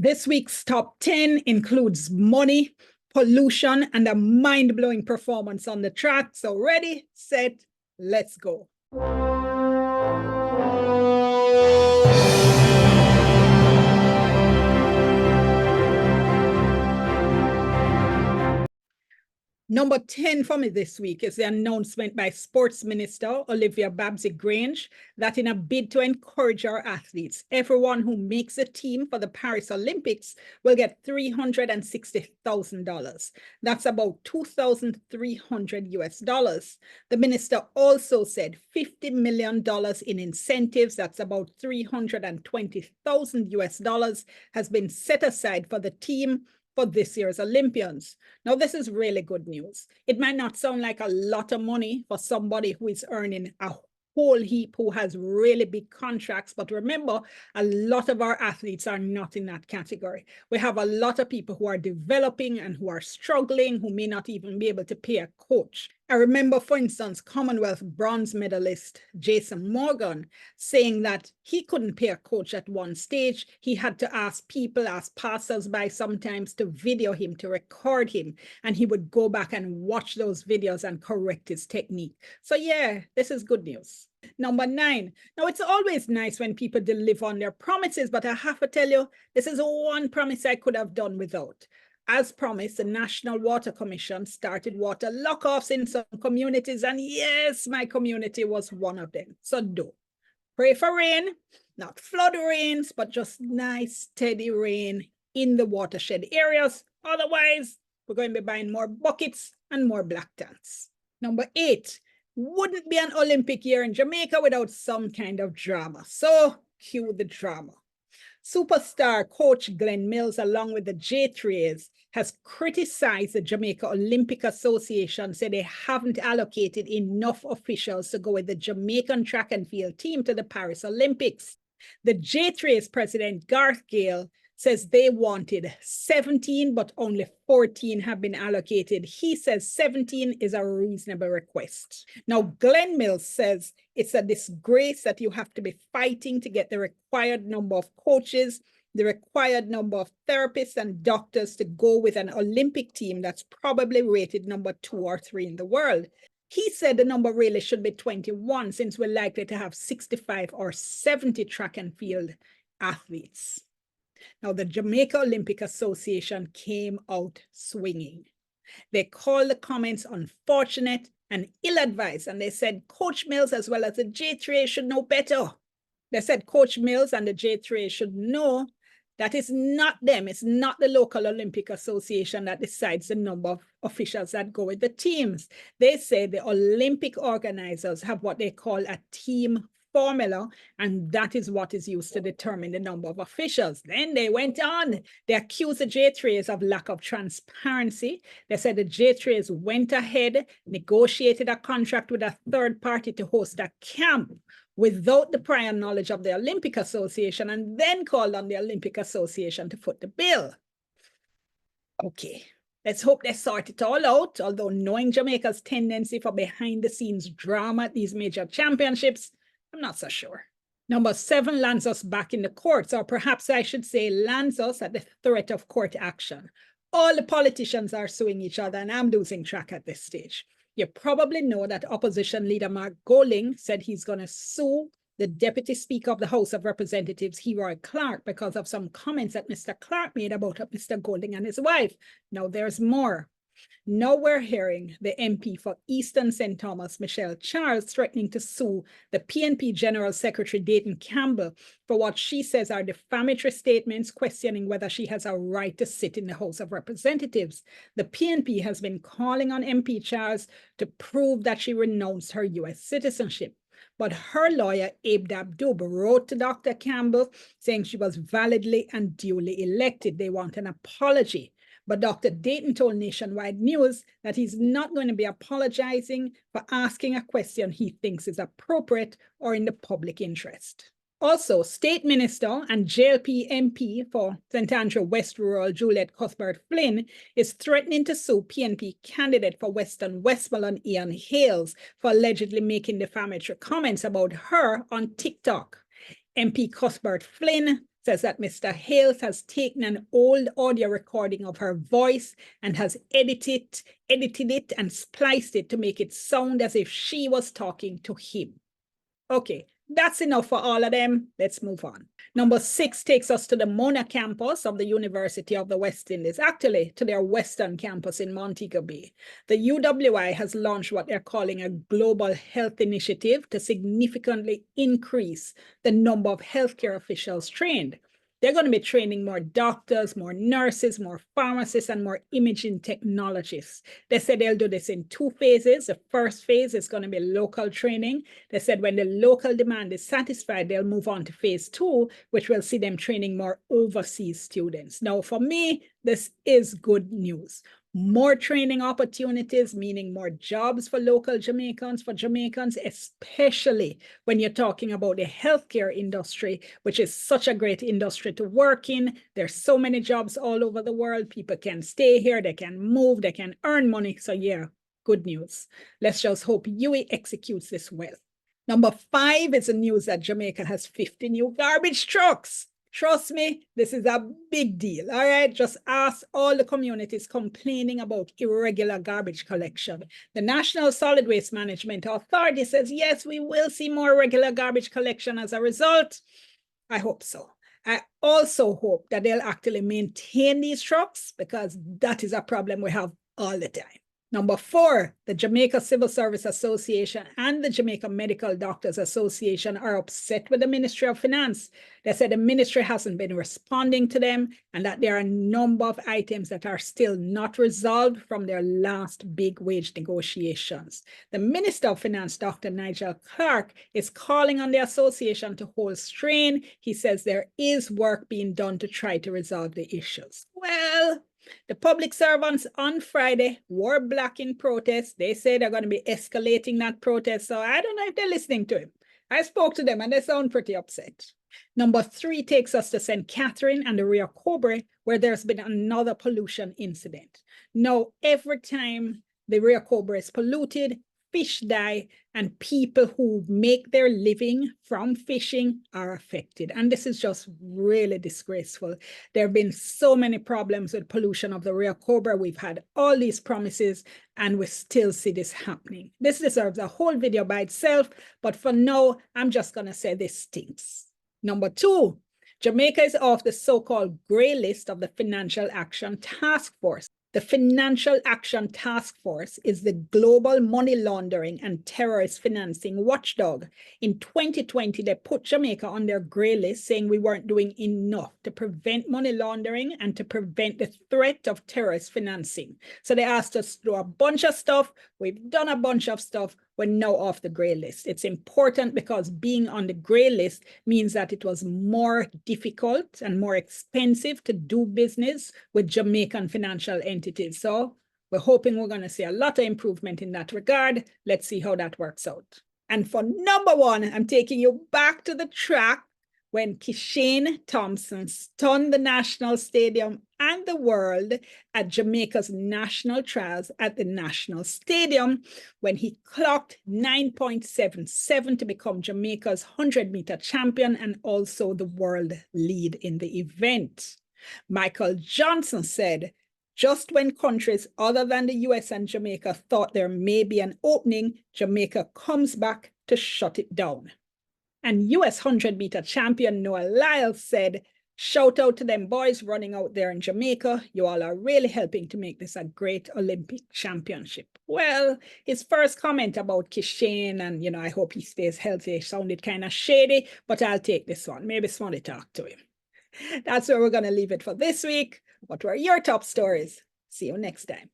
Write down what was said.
This week's top 10 includes money, pollution, and a mind-blowing performance on the track. So ready, set, let's go. Number 10 for me this week is the announcement by Sports Minister Olivia Babsy-Grange that in a bid to encourage our athletes, everyone who makes a team for the Paris Olympics will get $360,000. That's about $2,300. The minister also said $50 million in incentives, that's about $320,000 has been set aside for the team for this year's Olympians. Now, this is really good news. It might not sound like a lot of money for somebody who is earning a whole heap, who has really big contracts, but remember, a lot of our athletes are not in that category. We have a lot of people who are developing and who are struggling, who may not even be able to pay a coach. I remember, for instance, Commonwealth bronze medalist Jason Morgan saying that he couldn't pay a coach at one stage. He had to ask people, ask passers-by sometimes to video him, to record him, and he would go back and watch those videos and correct his technique. So yeah, this is good news. Number 9. Now, it's always nice when people deliver on their promises, but I have to tell you, this is one promise I could have done without. As promised, the National Water Commission started water lockoffs in some communities, and yes, my community was one of them. So do pray for rain, not flood rains, but just nice, steady rain in the watershed areas. Otherwise, we're going to be buying more buckets and more black tanks. Number 8, wouldn't be an Olympic year in Jamaica without some kind of drama. So cue the drama. Superstar coach Glenn Mills, along with the J3s, has criticized the Jamaica Olympic Association, said they haven't allocated enough officials to go with the Jamaican track and field team to the Paris Olympics. The J3s president, Garth Gale, says they wanted 17, but only 14 have been allocated. He says 17 is a reasonable request. Now, Glenn Mills says it's a disgrace that you have to be fighting to get the required number of coaches, the required number of therapists and doctors to go with an Olympic team that's probably rated number 2 or 3 in the world. He said the number really should be 21, since we're likely to have 65 or 70 track and field athletes. Now, the Jamaica Olympic Association came out swinging. They called the comments unfortunate and ill-advised, and they said Coach Mills as well as the J3A should know better. They said Coach Mills and the J3A should know that it's not them, it's not the local Olympic Association that decides the number of officials that go with the teams. They say the Olympic organizers have what they call a team formula, and that is what is used to determine the number of officials. Then they went on. They accused the J3s of lack of transparency. They said the J3s went ahead, negotiated a contract with a third party to host a camp without the prior knowledge of the Olympic Association, and then called on the Olympic Association to foot the bill. Okay. Let's hope they sort it all out, although knowing Jamaica's tendency for behind-the-scenes drama at these major championships, I'm not so sure. Number 7 lands us back in the courts, or perhaps I should say lands us at the threat of court action. All the politicians are suing each other, and I'm losing track at this stage. You probably know that opposition leader Mark Golding said he's going to sue the Deputy Speaker of the House of Representatives, Roy Clark, because of some comments that Mr. Clark made about Mr. Golding and his wife. Now there's more. Now we're hearing the MP for Eastern St. Thomas, Michelle Charles, threatening to sue the PNP General Secretary Dayton Campbell for what she says are defamatory statements, questioning whether she has a right to sit in the House of Representatives. The PNP has been calling on MP Charles to prove that she renounced her U.S. citizenship. But her lawyer, Abe Dabdub, wrote to Dr. Campbell saying she was validly and duly elected. They want an apology. But Dr. Dayton told Nationwide News that he's not going to be apologizing for asking a question he thinks is appropriate or in the public interest. Also, State Minister and JLP MP for St. Andrew West Rural, Juliet Cuthbert-Flynn, is threatening to sue PNP candidate for Western Westmoreland, Ian Hales, for allegedly making defamatory comments about her on TikTok. MP Cuthbert-Flynn says that Mr. Hales has taken an old audio recording of her voice and has edited it and spliced it to make it sound as if she was talking to him. Okay, that's enough for all of them. Let's move on. Number 6 takes us to the Mona campus of the University of the West Indies, actually to their Western campus in Montego Bay. The UWI has launched what they're calling a global health initiative to significantly increase the number of healthcare officials trained. They're going to be training more doctors, more nurses, more pharmacists, and more imaging technologists. They said they'll do this in 2 phases. The first phase is going to be local training. They said when the local demand is satisfied, they'll move on to phase 2, which will see them training more overseas students. Now, for me, this is good news. More training opportunities, meaning more jobs for local Jamaicans, especially when you're talking about the healthcare industry, which is such a great industry to work in. There's so many jobs all over the world. People can stay here, they can move, they can earn money. So yeah, good news. Let's just hope UWI executes this well. Number 5 is the news that Jamaica has 50 new garbage trucks. Trust me, this is a big deal, all right? Just ask all the communities complaining about irregular garbage collection. The National Solid Waste Management Authority says, yes, we will see more regular garbage collection as a result. I hope so. I also hope that they'll actually maintain these trucks because that is a problem we have all the time. Number 4, the Jamaica Civil Service Association and the Jamaica Medical Doctors Association are upset with the Ministry of Finance. They said the ministry hasn't been responding to them and that there are a number of items that are still not resolved from their last big wage negotiations. The Minister of Finance, Dr. Nigel Clark, is calling on the association to hold strain. He says there is work being done to try to resolve the issues. Well, the public servants on Friday wore black in protest. They say they're going to be escalating that protest. So I don't know if they're listening to him. I spoke to them and they sound pretty upset. Number 3 takes us to St. Catherine and the Rio Cobre, where there's been another pollution incident. Now, every time the Rio Cobre is polluted, fish die, and people who make their living from fishing are affected. And this is just really disgraceful. There have been so many problems with pollution of the Rio Cobre. We've had all these promises, and we still see this happening. This deserves a whole video by itself, but for now, I'm just going to say this stinks. Number 2, Jamaica is off the so-called gray list of the Financial Action Task Force. The Financial Action Task Force is the global money laundering and terrorist financing watchdog. In 2020, they put Jamaica on their gray list, saying we weren't doing enough to prevent money laundering and to prevent the threat of terrorist financing. So they asked us to do a bunch of stuff. We've done a bunch of stuff. We're now off the gray list. It's important because being on the gray list means that it was more difficult and more expensive to do business with Jamaican financial entities. So we're hoping we're going to see a lot of improvement in that regard. Let's see how that works out. And for number 1, I'm taking you back to the track when Kishane Thompson stunned the National Stadium and the world at Jamaica's national trials at the National Stadium when he clocked 9.77 to become Jamaica's 100-meter champion and also the world lead in the event. Michael Johnson said, just when countries other than the US and Jamaica thought there may be an opening, Jamaica comes back to shut it down. And US 100-meter champion Noah Lyles said, shout out to them boys running out there in Jamaica. You all are really helping to make this a great Olympic championship. Well, his first comment about Kishane and, I hope he stays healthy sounded kind of shady, but I'll take this one. Maybe somebody talk to him. That's where we're going to leave it for this week. What were your top stories? See you next time.